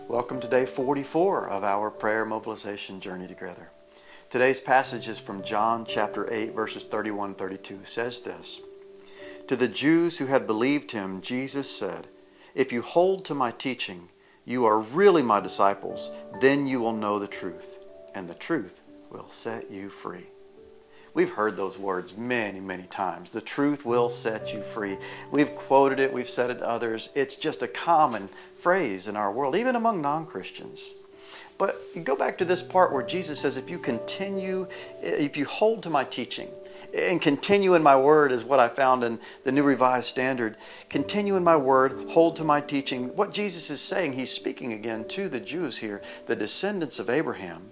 Welcome to day 44 of our prayer mobilization journey together. Today's passage is from John chapter 8 verses 31-32. It says this: To the Jews who had believed him, Jesus said, "If you hold to my teaching, you are really my disciples. Then you will know the truth, and the truth will set you free." We've heard those words many, many times. The truth will set you free. We've quoted it, we've said it to others. It's just a common phrase in our world, even among non-Christians. But you go back to this part where Jesus says, if you hold to my teaching, and continue in my word is what I found in the New Revised Standard. Continue in my word, hold to my teaching. What Jesus is saying, he's speaking again to the Jews here, the descendants of Abraham.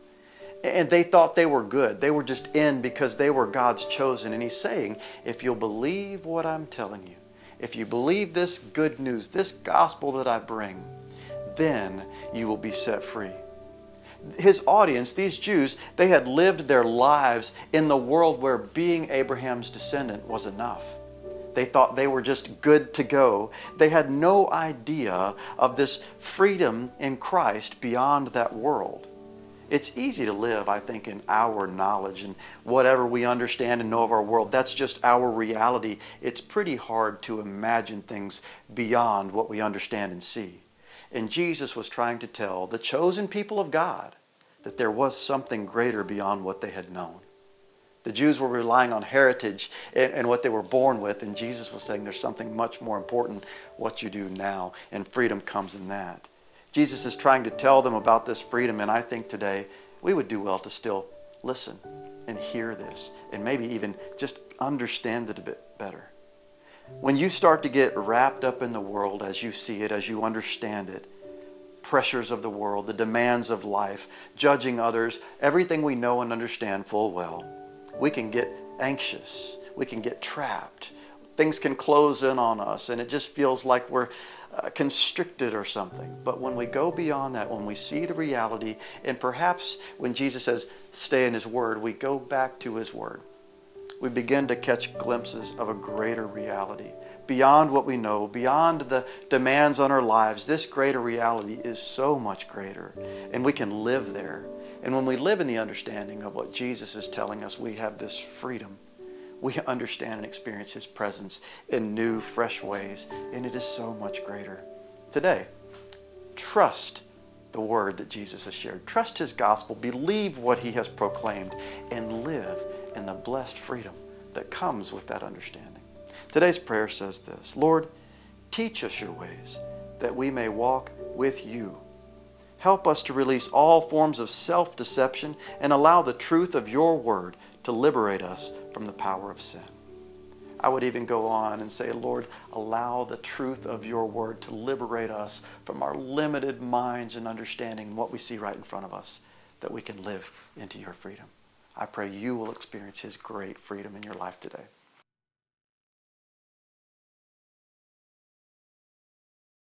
And they thought they were good. They were just in because they were God's chosen. And he's saying, if you'll believe what I'm telling you, if you believe this good news, this gospel that I bring, then you will be set free. His audience, these Jews, they had lived their lives in the world where being Abraham's descendant was enough. They thought they were just good to go. They had no idea of this freedom in Christ beyond that world. It's easy to live, I think, in our knowledge and whatever we understand and know of our world. That's just our reality. It's pretty hard to imagine things beyond what we understand and see. And Jesus was trying to tell the chosen people of God that there was something greater beyond what they had known. The Jews were relying on heritage and what they were born with, and Jesus was saying there's something much more important, what you do now, and freedom comes in that. Jesus is trying to tell them about this freedom, and I think today we would do well to still listen and hear this and maybe even just understand it a bit better. When you start to get wrapped up in the world as you see it, as you understand it, pressures of the world, the demands of life, judging others, everything we know and understand full well, we can get anxious, we can get trapped. Things can close in on us and it just feels like we're constricted or something. But when we go beyond that, when we see the reality, and perhaps when Jesus says stay in his word, we go back to his word. We begin to catch glimpses of a greater reality. Beyond what we know, beyond the demands on our lives, this greater reality is so much greater. And we can live there. And when we live in the understanding of what Jesus is telling us, we have this freedom. We understand and experience his presence in new, fresh ways, and it is so much greater. Today, trust the word that Jesus has shared. Trust his gospel, believe what he has proclaimed, and live in the blessed freedom that comes with that understanding. Today's prayer says this: Lord, teach us your ways that we may walk with you. Help us to release all forms of self-deception and allow the truth of your word to liberate us from the power of sin. I would even go on and say, Lord, allow the truth of your word to liberate us from our limited minds and understanding what we see right in front of us, that we can live into your freedom. I pray you will experience his great freedom in your life today.